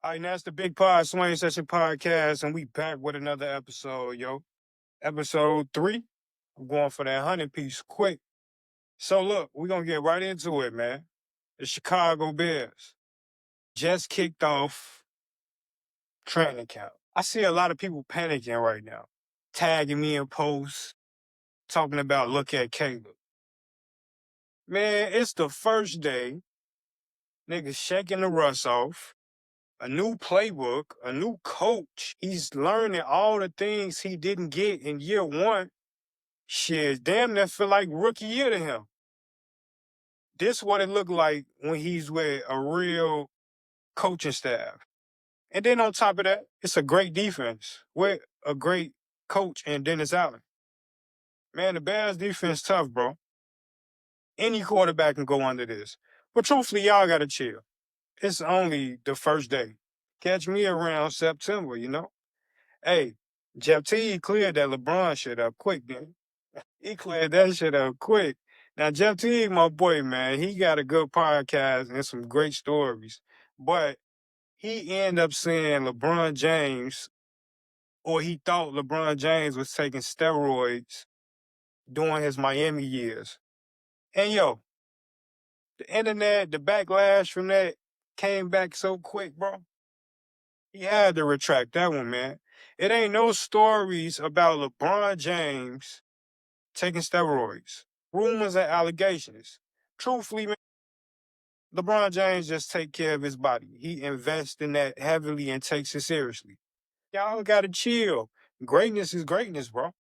All right, now it's the Big Pod Swain Session podcast, and we back with another episode, yo. Episode 3. I'm going for that 100-piece quick. So look, we're gonna get right into it, man. The Chicago Bears just kicked off training camp. I see a lot of people panicking right now, tagging me in posts, talking about look at Caleb. Man, it's the first day. Niggas shaking the rust off. A new playbook, a new coach. He's learning all the things he didn't get in year one. Shit, damn, that feel like rookie year to him. This what it looked like when he's with a real coaching staff. And then on top of that, it's a great defense with a great coach and Dennis Allen. Man, the Bears defense tough, bro. Any quarterback can go under this. But truthfully, y'all gotta chill. It's only the first day. Catch me around September, you know? Hey, Jeff T cleared that LeBron shit up quick, man. He cleared that shit up quick. Now, Jeff T, my boy, man, he got a good podcast and some great stories. But he ended up saying LeBron James, or he thought LeBron James was taking steroids during his Miami years. And yo, the internet, the backlash from that came back so quick, bro. He had to retract that one, man. It ain't no stories about LeBron James taking steroids. Rumors and allegations. Truthfully, man, LeBron James just take care of his body. He invests in that heavily and takes it seriously. Y'all gotta chill. Greatness is greatness, bro.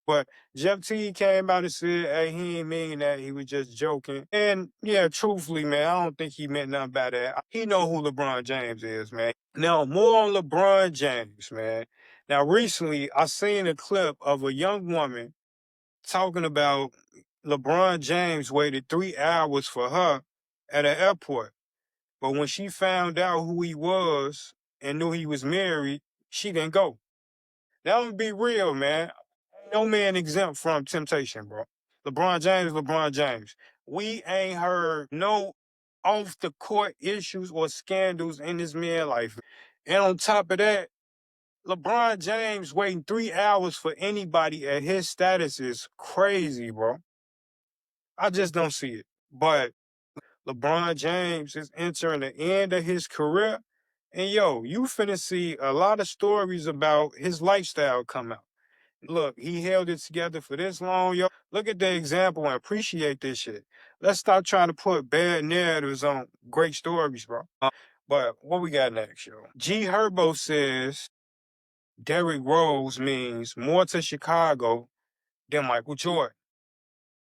But Jeff T came out and said, hey, he ain't mean that. He was just joking. And yeah, truthfully, man, I don't think he meant nothing by that. He know who LeBron James is, man. Now, more on LeBron James, man. Now, recently, I seen a clip of a young woman talking about LeBron James waited 3 hours for her at an airport. But when she found out who he was and knew he was married, she didn't go. Now, I'm gonna be real, man. No man exempt from temptation, bro. LeBron James. We ain't heard no off the court issues or scandals in this man's life. And on top of that, LeBron James waiting 3 hours for anybody at his status is crazy, bro. I just don't see it. But LeBron James is entering the end of his career. And yo, you finna see a lot of stories about his lifestyle come out. Look, he held it together for this long, yo. Look at the example and appreciate this shit. Let's stop trying to put bad narratives on great stories, bro. But what we got next, yo? G Herbo says Derrick Rose means more to Chicago than Michael Jordan.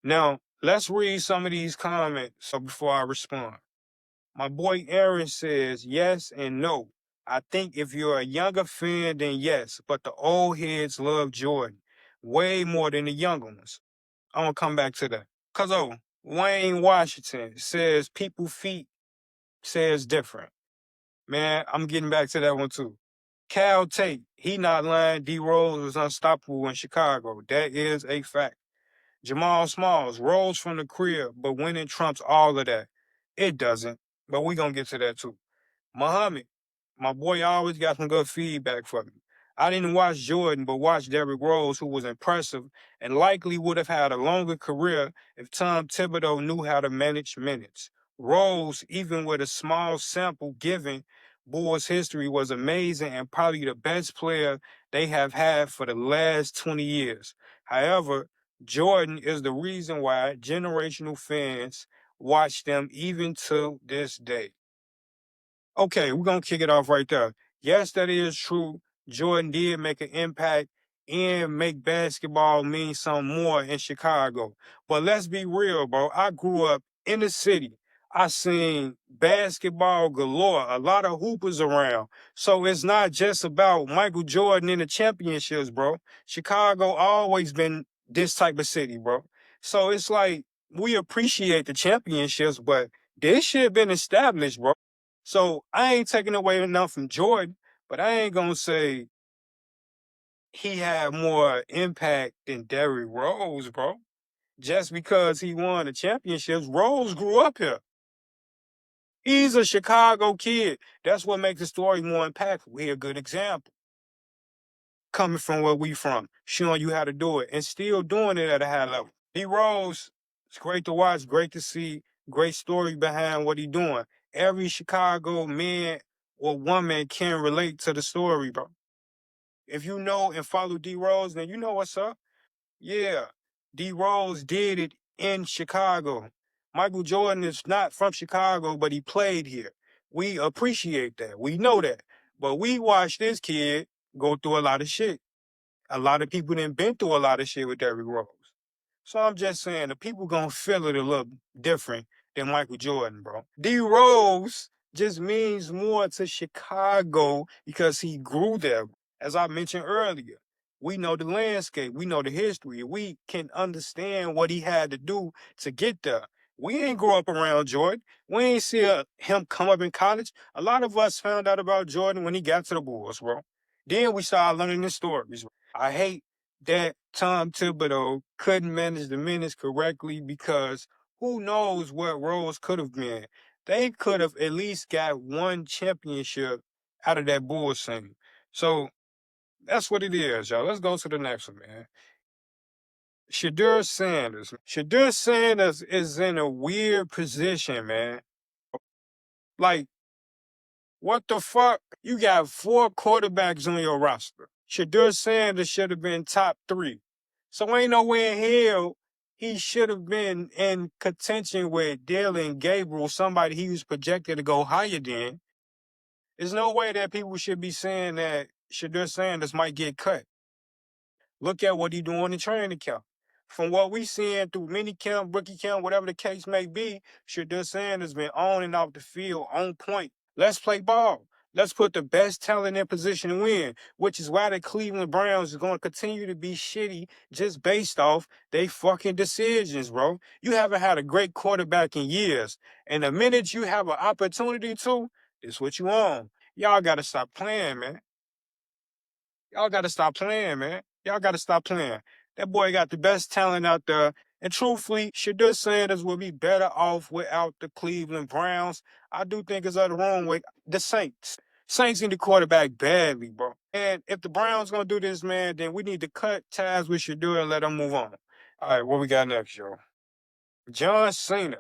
Now, let's read some of these comments before I respond. My boy Aaron says yes and no. I think if you're a younger fan, then yes, but the old heads love Jordan way more than the younger ones. I'm gonna come back to that. Wayne Washington says people feet says different. Man, I'm getting back to that one too. Cal Tate, he not lying. D Rose was unstoppable in Chicago. That is a fact. Jamal Smalls, Rose from the crib, but winning trumps all of that. It doesn't, but we gonna get to that too. Muhammad, my boy always got some good feedback for me. I didn't watch Jordan, but watched Derrick Rose, who was impressive and likely would have had a longer career if Tom Thibodeau knew how to manage minutes. Rose, even with a small sample given, Bulls history was amazing and probably the best player they have had for the last 20 years. However, Jordan is the reason why generational fans watch them even to this day. Okay, we're gonna kick it off right there. Yes, that is true. Jordan did make an impact and make basketball mean something more in Chicago. But let's be real, bro. I grew up in the city. I seen basketball galore, a lot of hoopers around. So it's not just about Michael Jordan and the championships, bro. Chicago always been this type of city, bro. So it's like we appreciate the championships, but this shit been established, bro. So I ain't taking away enough from Jordan, but I ain't gonna say he had more impact than Derrick Rose, bro. Just because he won the championships, Rose grew up here. He's a Chicago kid. That's what makes the story more impactful. We a good example. Coming from where we from, showing you how to do it, and still doing it at a high level. D Rose, it's great to watch, great to see, great story behind what he doing. Every Chicago man or woman can relate to the story, bro. If you know and follow D Rose, then you know what's up. Yeah, D Rose did it in Chicago. Michael Jordan is not from Chicago, but he played here. We appreciate that. We know that. But we watched this kid go through a lot of shit. A lot of people done been through a lot of shit with Derrick Rose. So I'm just saying the people gonna feel it a little different than Michael Jordan, bro. D Rose just means more to Chicago because he grew there. As I mentioned earlier, we know the landscape, we know the history, we can understand what he had to do to get there. We ain't grow up around Jordan. We ain't see him come up in college. A lot of us found out about Jordan when he got to the Bulls, bro. Then we started learning the stories. I hate that Tom Thibodeau couldn't manage the minutes correctly because who knows what Rose could have been. They could have at least got one championship out of that Bulls team. So that's what it is, y'all. Let's go to the next one, man. Shadeur Sanders. Shadeur Sanders is in a weird position, man. Like, what the fuck? You got 4 quarterbacks on your roster. Shadeur Sanders should have been top 3. So ain't no way in hell he should have been in contention with Dylan Gabriel, somebody he was projected to go higher than. There's no way that people should be saying that Shadeur Sanders might get cut. Look at what he doing in training camp. From what we seeing through mini camp, rookie camp, whatever the case may be, Shadeur Sanders been on and off the field, on point. Let's play ball. Let's put the best talent in position to win, which is why the Cleveland Browns is going to continue to be shitty just based off they fucking decisions, bro. You haven't had a great quarterback in years. And the minute you have an opportunity to, it's what you on. Y'all got to stop playing, man. Y'all got to stop playing, man. Y'all got to stop playing. That boy got the best talent out there. And truthfully, Shadeur Sanders will be better off without the Cleveland Browns. I do think it's the wrong way. The Saints. Saints need the quarterback badly, bro. And if the Browns going to do this, man, then we need to cut ties with Shadeur and let him move on. All right, what we got next, yo? John Cena.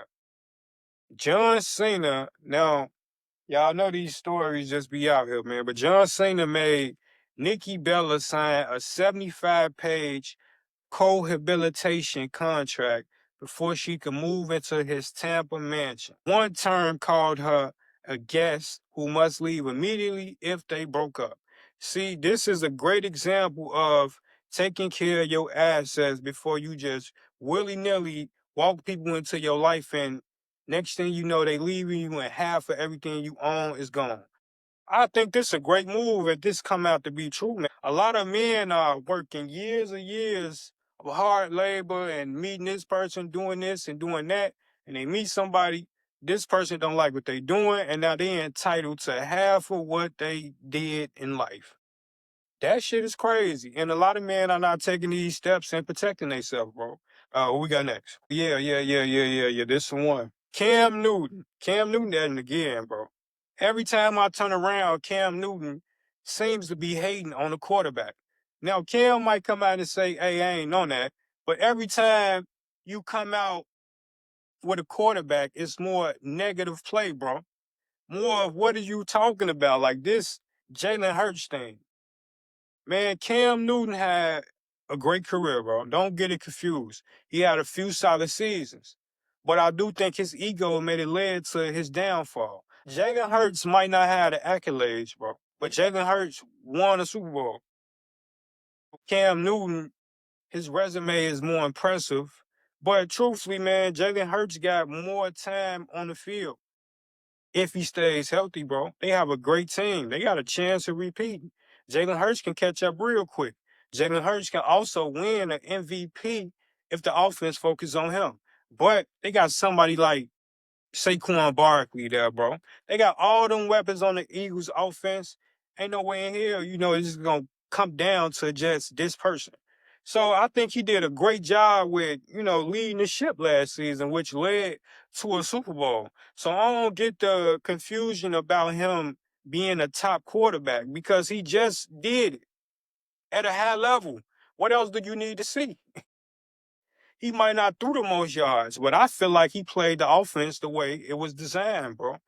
John Cena. Now, y'all know these stories just be out here, man. But John Cena made Nikki Bella sign a 75-page co-habitation contract before she could move into his Tampa mansion. One term called her a guest who must leave immediately if they broke up. See, this is a great example of taking care of your assets before you just willy-nilly walk people into your life and next thing you know, they leaving you and half of everything you own is gone. I think this is a great move if this come out to be true, man. A lot of men are working years and years of hard labor and meeting this person, doing this and doing that, and they meet somebody, this person don't like what they doing, and now they entitled to half of what they did in life. That shit is crazy. And a lot of men are not taking these steps and protecting themselves, bro. What we got next? Yeah. This the one. Cam Newton. Cam Newton at it again, bro. Every time I turn around, Cam Newton seems to be hating on the quarterback. Now, Cam might come out and say, hey, I ain't on that. But every time you come out with a quarterback, it's more negative play, bro. More of what are you talking about? Like this Jalen Hurts thing. Man, Cam Newton had a great career, bro. Don't get it confused. He had a few solid seasons. But I do think his ego made it led to his downfall. Jalen Hurts might not have the accolades, bro. But Jalen Hurts won a Super Bowl. Cam Newton, his resume is more impressive. But truthfully, man, Jalen Hurts got more time on the field. If he stays healthy, bro. They have a great team. They got a chance of repeating. Jalen Hurts can catch up real quick. Jalen Hurts can also win an MVP if the offense focuses on him. But they got somebody like Saquon Barkley there, bro. They got all them weapons on the Eagles offense. Ain't no way in hell, it's just going to come down to just this person. So I think he did a great job with, leading the ship last season, which led to a Super Bowl. So I don't get the confusion about him being a top quarterback because he just did it at a high level. What else do you need to see? He might not threw the most yards, but I feel like he played the offense the way it was designed, bro. All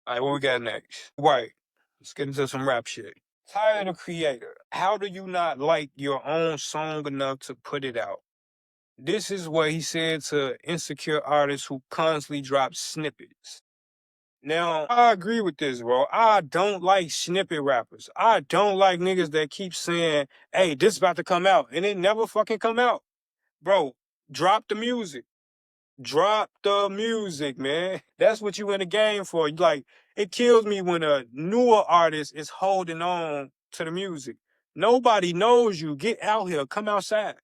right, what we got next? Right. Let's get into some rap shit. Tyler the Creator. How do you not like your own song enough to put it out? This is what he said to insecure artists who constantly drop snippets. Now, I agree with this, bro. I don't like snippet rappers. I don't like niggas that keep saying, hey, this about to come out, and it never fucking come out. Bro, drop the music. Drop the music, man. That's what you in the game for. Like, it kills me when a newer artist is holding on to the music. Nobody knows you. Get out here. Come outside.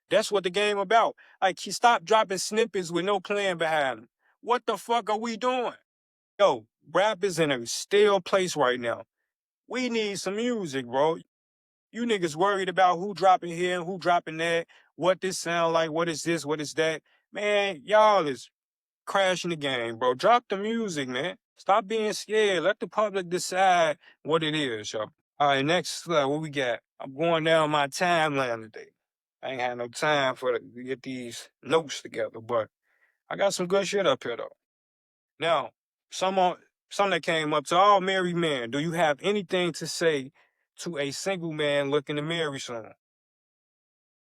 That's what the game about. Like, he stopped dropping snippets with no plan behind them. What the fuck are we doing? Yo, rap is in a stale place right now. We need some music, bro. You niggas worried about who dropping here and who dropping that, what this sound like, what is this, what is that. Man, y'all is crashing the game, bro. Drop the music, man. Stop being scared. Let the public decide what it is, yo. All right, next, what we got? I'm going down my timeline today. I ain't had no time to get these notes together, but I got some good shit up here, though. Now, some that came up to all married men, do you have anything to say to a single man looking to marry someone?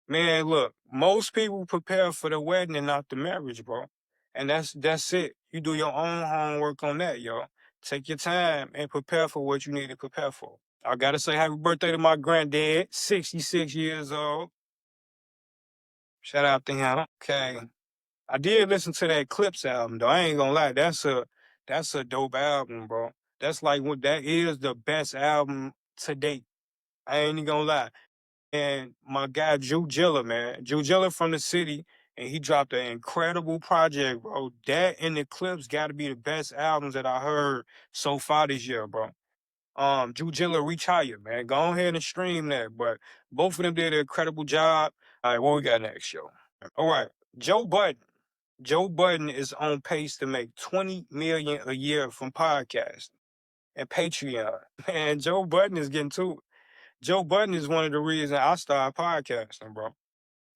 Man, look, most people prepare for the wedding and not the marriage, bro. And that's it. You do your own homework on that, yo. Take your time and prepare for what you need to prepare for. I gotta say happy birthday to my granddad, 66 years old. Shout out to him. Okay. I did listen to that Clips album though. I ain't gonna lie. That's a dope album, bro. That's like what that is the best album to date. I ain't even gonna lie. And my guy Jew Jilla, man. Jew Jilla from the city, and he dropped an incredible project, bro. That and the Clips gotta be the best albums that I heard so far this year, bro. Jew Jilla Reach Higher, man. Go ahead and stream that. But both of them did an incredible job. All right, what we got next, yo? All right. Joe Budden. Joe Budden is on pace to make 20 million a year from podcasting and Patreon. Man, Joe Budden is getting to it. Joe Budden is one of the reasons I started podcasting, bro.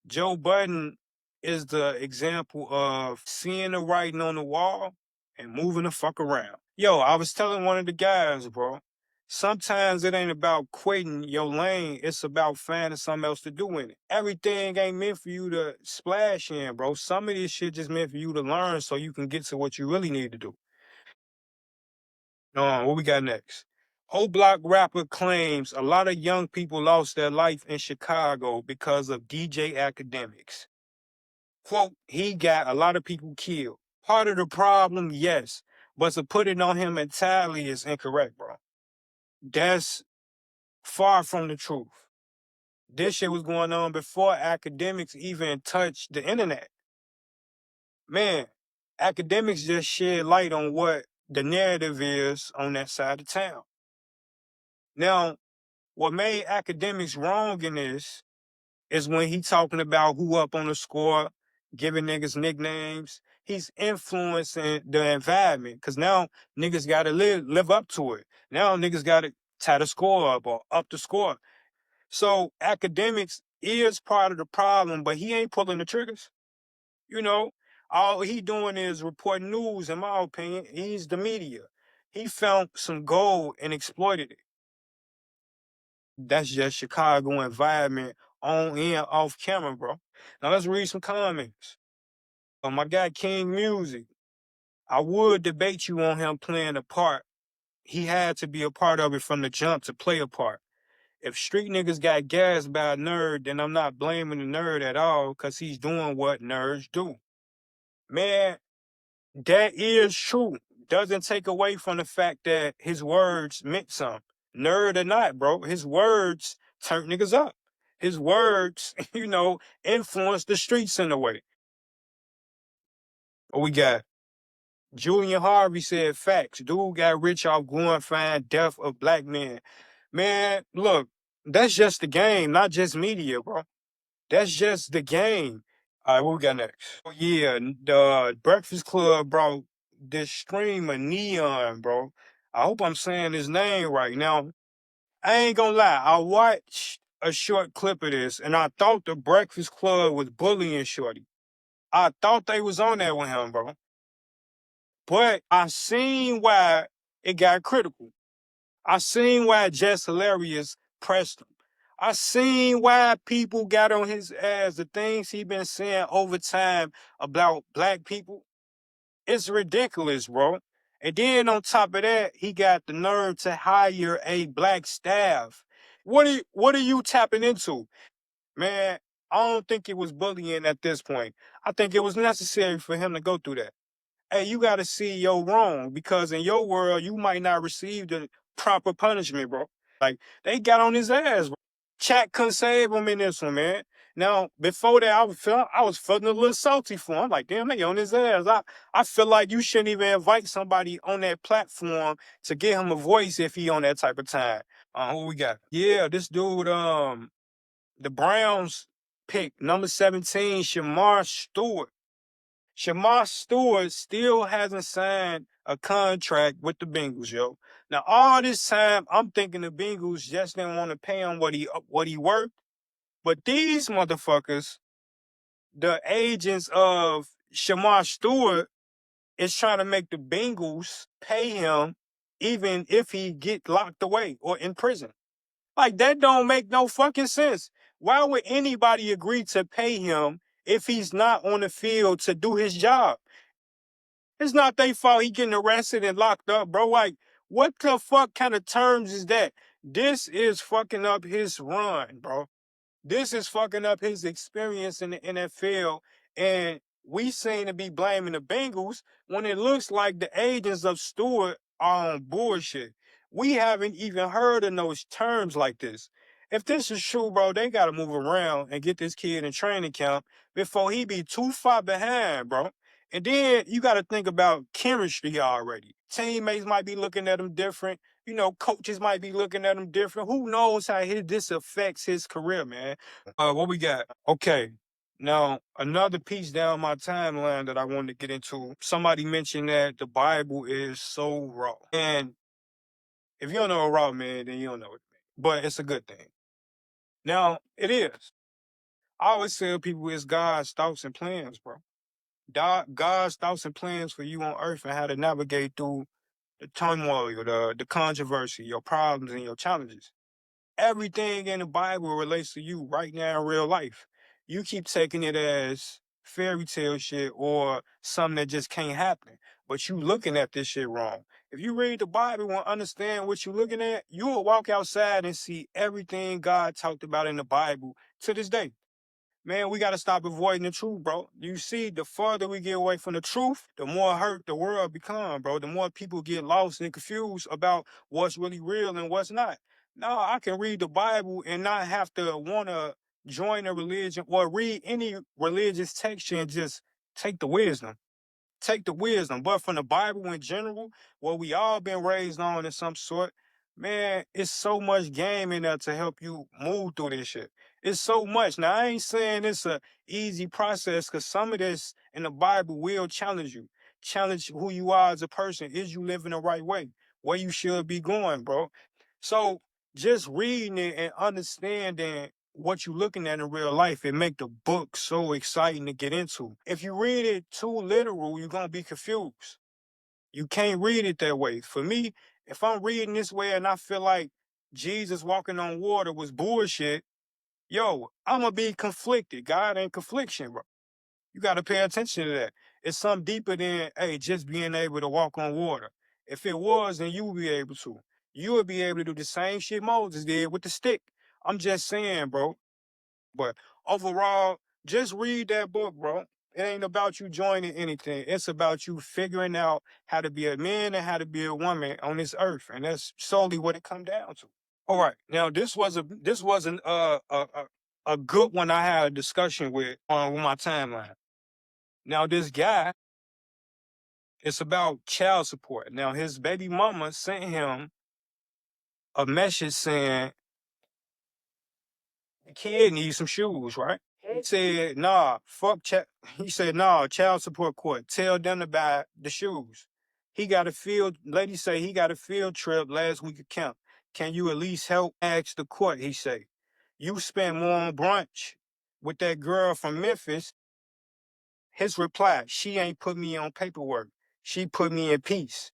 Joe Budden is the example of seeing the writing on the wall and moving the fuck around. Yo, I was telling one of the guys, bro, sometimes it ain't about quitting your lane, it's about finding something else to do in it. Everything ain't meant for you to splash in, bro. Some of this shit just meant for you to learn so you can get to what you really need to do. What we got next? O Block rapper claims a lot of young people lost their life in Chicago because of DJ academics. Quote, he got a lot of people killed. Part of the problem, yes, but to put it on him entirely is incorrect, bro. That's far from the truth. This shit was going on before academics even touched the internet. Man, academics just shed light on what the narrative is on that side of town. Now, what made academics wrong in this is when he talking about who up on the score, giving niggas nicknames. He's influencing the environment because now niggas got to live up to it. Now niggas got to tie the score up or up the score. So academics is part of the problem, but he ain't pulling the triggers. You know, all he doing is reporting news, in my opinion. He's the media. He found some gold and exploited it. That's just Chicago environment on and off camera, bro. Now let's read some comments. My guy King Music. I would debate you on him playing a part. He had to be a part of it from the jump to play a part. If street niggas got gassed by a nerd, then I'm not blaming the nerd at all because he's doing what nerds do. Man, that is true. Doesn't take away from the fact that his words meant something. Nerd or not, bro, his words turn niggas up. His words, influence the streets in a way. What we got? Julian Harvey said facts. Dude got rich off glorifying death of black men. Man, look, that's just the game, not just media, bro. That's just the game. All right, what we got next? Oh, yeah, the Breakfast Club brought this stream of Neon, bro. I hope I'm saying his name right. Now, I ain't gonna lie, I watched a short clip of this, and I thought the Breakfast Club was bullying Shorty. I thought they was on there with him, bro. But I seen why it got critical. I seen why Jess Hilarious pressed him. I seen why people got on his ass. The things he been saying over time about black people, it's ridiculous, bro. And then on top of that, he got the nerve to hire a black staff. What are you tapping into? Man, I don't think it was bullying at this point. I think it was necessary for him to go through that. Hey, you got to see your wrong, because in your world, you might not receive the proper punishment, bro. Like, they got on his ass, bro. Chat couldn't save him in this one, man. Now, before that, I was feeling a little salty for him. I'm like, damn, they on his ass. I feel like you shouldn't even invite somebody on that platform to give him a voice if he on that type of time. Who we got? Yeah, this dude, the Browns pick number 17, Shamar Stewart. Shamar Stewart still hasn't signed a contract with the Bengals, yo. Now, all this time, I'm thinking the Bengals just didn't want to pay him what he worth. But these motherfuckers, the agents of Shamar Stewart, is trying to make the Bengals pay him even if he get locked away or in prison. Like, that don't make no fucking sense. Why would anybody agree to pay him if he's not on the field to do his job? It's not their fault he getting arrested and locked up, bro. Like, what the fuck kind of terms is that? This is fucking up his run, bro. This is fucking up his experience in the NFL. And we seem to be blaming the Bengals when it looks like the agents of Stewart are on bullshit. We haven't even heard of those terms like this. If this is true, bro, they got to move around and get this kid in training camp before he be too far behind, bro. And then you got to think about chemistry already. Teammates might be looking at him different. Coaches might be looking at him different. Who knows how this affects his career, man? What we got? Okay. Now, another piece down my timeline that I wanted to get into. Somebody mentioned that the Bible is so raw. And if you don't know what raw means, then you don't know what it means. But it's a good thing. Now, it is. I always tell people it's God's thoughts and plans, bro. God's thoughts and plans for you on earth and how to navigate through the turmoil, the controversy, your problems, and your challenges. Everything in the Bible relates to you right now in real life. You keep taking it as fairy tale shit or something that just can't happen. But you looking at this shit wrong. If you read the Bible and understand what you're looking at, you will walk outside and see everything God talked about in the Bible to this day. Man, we got to stop avoiding the truth, bro. You see, the farther we get away from the truth, the more hurt the world become, bro. The more people get lost and confused about what's really real and what's not. No, I can read the Bible and not have to want to join a religion or read any religious text and just take the wisdom. Take the wisdom. But from the Bible in general, what we all been raised on in some sort, man, it's so much game in there to help you move through this shit. It's so much. Now, I ain't saying it's a easy process, because some of this in the Bible will challenge you. Challenge who you are as a person. Is you living the right way? Where you should be going, bro? So just reading it and understanding what you're looking at in real life, it make the book so exciting to get into. If you read it too literal, you're gonna be confused. You can't read it that way. For me, if I'm reading this way and I feel like Jesus walking on water was bullshit, yo, I'm gonna be conflicted. God ain't confliction, bro. You gotta pay attention to that. It's something deeper than, hey, just being able to walk on water. If it was, then you would be able to. You would be able to do the same shit Moses did with the stick. I'm just saying, bro. But overall, just read that book, bro. It ain't about you joining anything. It's about you figuring out how to be a man and how to be a woman on this earth, and that's solely what it come down to. All right, now this wasn't a good one. I had a discussion with my timeline. Now this guy, it's about child support. Now his baby mama sent him a message saying the kid needs some shoes, right? He said, nah, he said, nah, child support court. Tell them to buy the shoes. Lady say he got a field trip last week at camp. Can you at least help ask the court? He say, you spent more on brunch with that girl from Memphis. His reply, she ain't put me on paperwork. She put me in peace.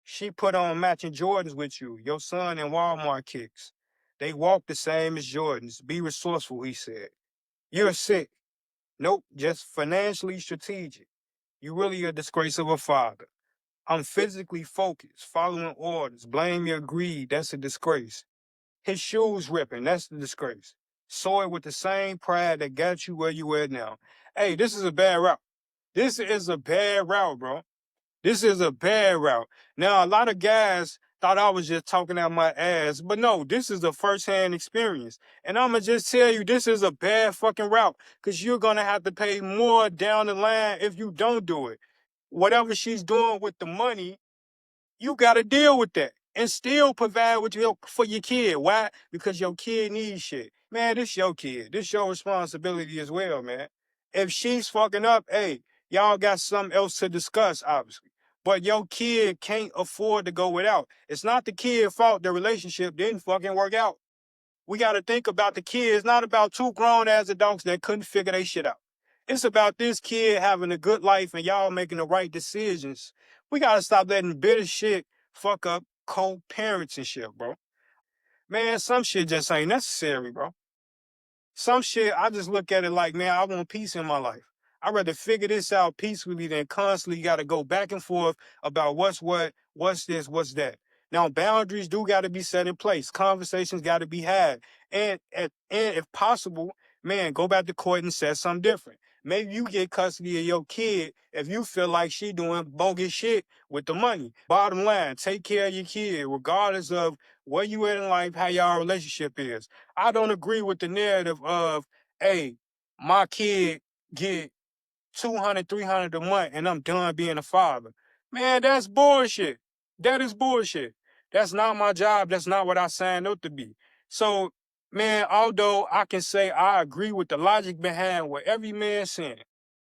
She put on matching Jordans with you. Your son in Walmart kicks. They walk the same as Jordans. Be resourceful, he said. You're sick. Nope, just financially strategic. You really a disgrace of a father. I'm physically focused, following orders. Blame your greed, that's a disgrace. His shoes ripping, that's the disgrace. Sow it with the same pride that got you where you at now. Hey, this is a bad route. This is a bad route, bro. This is a bad route. Now, a lot of guys thought I was just talking out my ass, but no, this is a first-hand experience. And I'm going to just tell you, this is a bad fucking route because you're going to have to pay more down the line if you don't do it. Whatever she's doing with the money, you got to deal with that and still provide for your kid. Why? Because your kid needs shit. Man, this your kid. This your responsibility as well, man. If she's fucking up, hey, y'all got something else to discuss, obviously. But your kid can't afford to go without. It's not the kid's fault the relationship didn't fucking work out. We got to think about the kids, not about two grown-ass adults that couldn't figure their shit out. It's about this kid having a good life and y'all making the right decisions. We got to stop letting bitter shit fuck up co-parenting shit, bro. Man, some shit just ain't necessary, bro. Some shit, I just look at it like, man, I want peace in my life. I'd rather figure this out peacefully than constantly got to go back and forth about what's what, what's this, what's that. Now, boundaries do got to be set in place. Conversations got to be had. And if possible, man, go back to court and set something different. Maybe you get custody of your kid if you feel like she doing bogus shit with the money. Bottom line, take care of your kid, regardless of where you at in life, how y'all relationship is. I don't agree with the narrative of, hey, my kid get 200, 300 a month and I'm done being a father. Man, that's bullshit. That is bullshit. That's not my job. That's not what I signed up to be. So, man, although I can say I agree with the logic behind what every man's saying,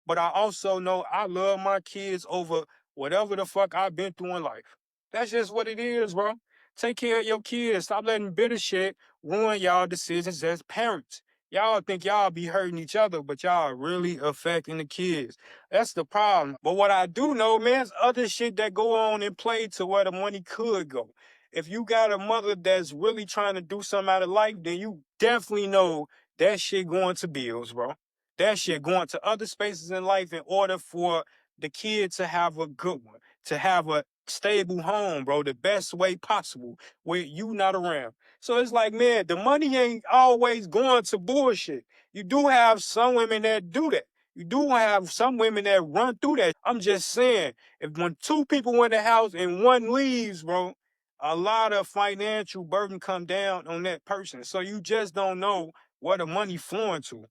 but I also know I love my kids over whatever the fuck I've been through in life. That's just what it is, bro. Take care of your kids. Stop letting bitter shit ruin y'all decisions as parents. Y'all think y'all be hurting each other, but y'all really affecting the kids. That's the problem. But what I do know, man, is other shit that go on and play to where the money could go. If you got a mother that's really trying to do something out of life, then you definitely know that shit going to bills, bro. That shit going to other spaces in life in order for the kid to have a good one, to have a stable home, bro, the best way possible where you not around. So it's like, man, the money ain't always going to bullshit. You do have some women that do that. You do have some women that run through that. I'm just saying, if when two people in the house and one leaves, bro, a lot of financial burden come down on that person. So you just don't know where the money flowing to.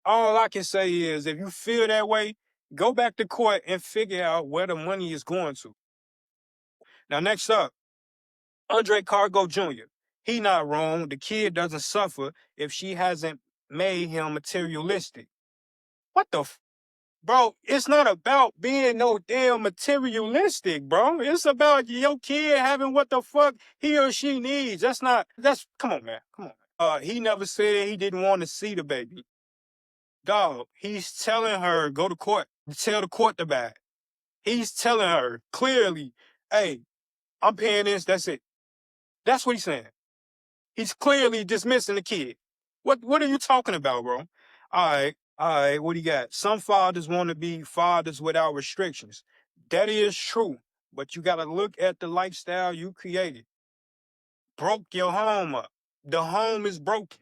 All I can say is if you feel that way, go back to court and figure out where the money is going to. Now, next up, Andre Cargo Jr. He not wrong. The kid doesn't suffer if she hasn't made him materialistic. What the bro, it's not about being no damn materialistic, bro. It's about your kid having what the fuck he or she needs. Come on, man. Come on. He never said he didn't want to see the baby. Dog, he's telling her, go to court, tell the court to buy it. He's telling her clearly, hey, I'm paying this, that's it. That's what he's saying. He's clearly dismissing the kid. What are you talking about, bro? All right, what do you got? Some fathers want to be fathers without restrictions. That is true, but you got to look at the lifestyle you created. Broke your home up. The home is broken.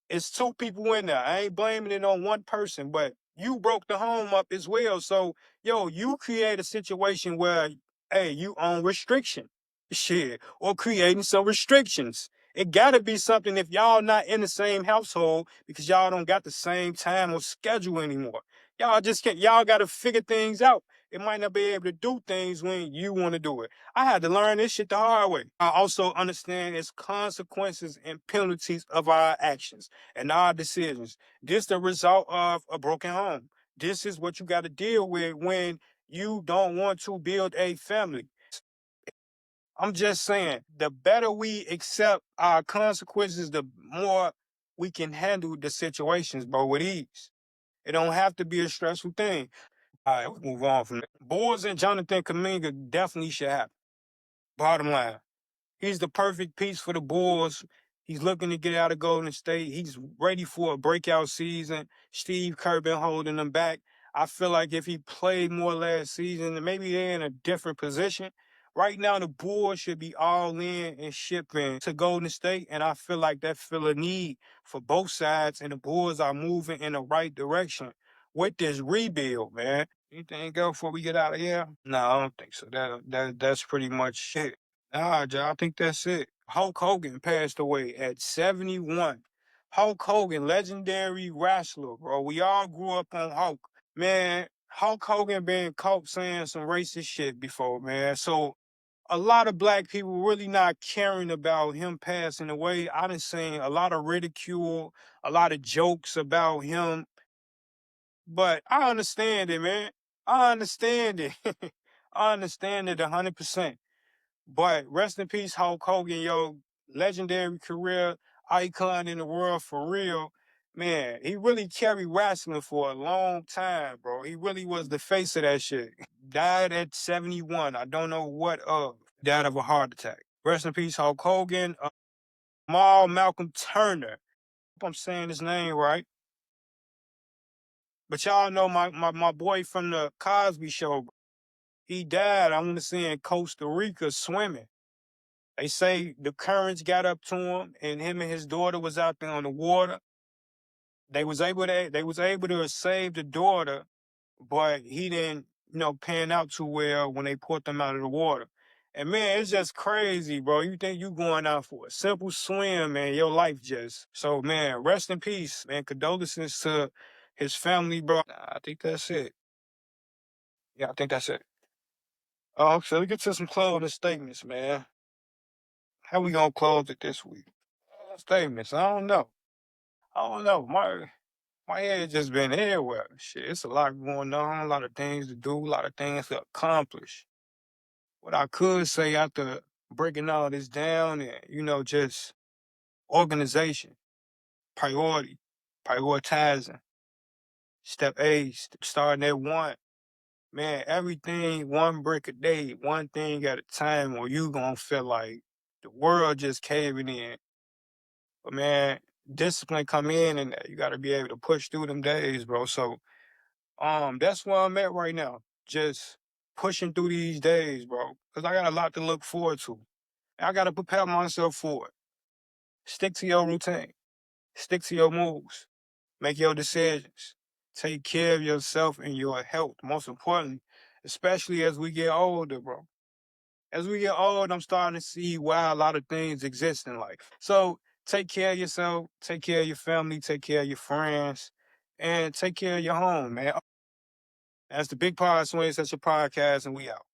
It's two people in there. I ain't blaming it on one person, but you broke the home up as well. So, yo, you create a situation where, hey, you on restriction. Shit. Or creating some restrictions. It gotta be something if y'all not in the same household because y'all don't got the same time or schedule anymore. Y'all just can't, y'all gotta figure things out. it might not be able to do things when you want to do it. I had to learn this shit the hard way. I also understand its consequences and penalties of our actions and our decisions. This the result of a broken home. This is what you got to deal with when you don't want to build a family. I'm just saying, the better we accept our consequences, the more we can handle the situations, bro, with ease. It don't have to be a stressful thing. All right, we move on from that. Bulls and Jonathan Kuminga definitely should happen. Bottom line. He's the perfect piece for the Bulls. He's looking to get out of Golden State. He's ready for a breakout season. Steve Kerr been holding him back. I feel like if he played more last season, then maybe they're in a different position. Right now, the Bulls should be all in and shipping to Golden State, and I feel like that fill a need for both sides, and the Bulls are moving in the right direction with this rebuild, man. Anything else before we get out of here? No, I don't think so. That's pretty much it. Nah, Joe, I think that's it. Hulk Hogan passed away at 71. Hulk Hogan, legendary wrestler, bro. We all grew up on Hulk. Man, Hulk Hogan been caught saying some racist shit before, man. So a lot of black people really not caring about him passing away. I done seen a lot of ridicule, a lot of jokes about him. But I understand it, man. I understand it. I understand it 100%. But rest in peace, Hulk Hogan, yo, legendary career, icon in the world for real. Man, he really carried wrestling for a long time, bro. He really was the face of that shit. Died at 71. I don't know what of. Died of a heart attack. Rest in peace, Hulk Hogan. Malcolm Turner. Hope I'm saying his name right. But y'all know my boy from the Cosby Show. He died, I want to say, in Costa Rica swimming. They say the currents got up to him, and him and his daughter was out there on the water. They was able to save the daughter, but he didn't, pan out too well when they put them out of the water. And man, it's just crazy, bro. You think you going out for a simple swim, man? Your life just so, man. Rest in peace, man. Condolences to his family, bro. I think that's it. Yeah, I think that's it. So let's get to some closing statements, man. How we gonna close it this week? Statements. I don't know. I don't know. My head just been everywhere. Shit, it's a lot going on, a lot of things to do, a lot of things to accomplish. What I could say after breaking all this down and, just organization, priority, prioritizing, step A, starting at one. Man, everything one brick a day, one thing at a time, or you gonna feel like the world just caving in. But man, discipline come in and you gotta be able to push through them days, bro. So that's where I'm at right now. Just pushing through these days, bro. Cause I got a lot to look forward to. I gotta prepare myself for it. Stick to your routine. Stick to your moves. Make your decisions. Take care of yourself and your health. Most importantly, especially as we get older, bro. As we get old, I'm starting to see why a lot of things exist in life. So take care of yourself, take care of your family, take care of your friends, and take care of your home, man. That's the Big Pod Swain Session podcast, and we out.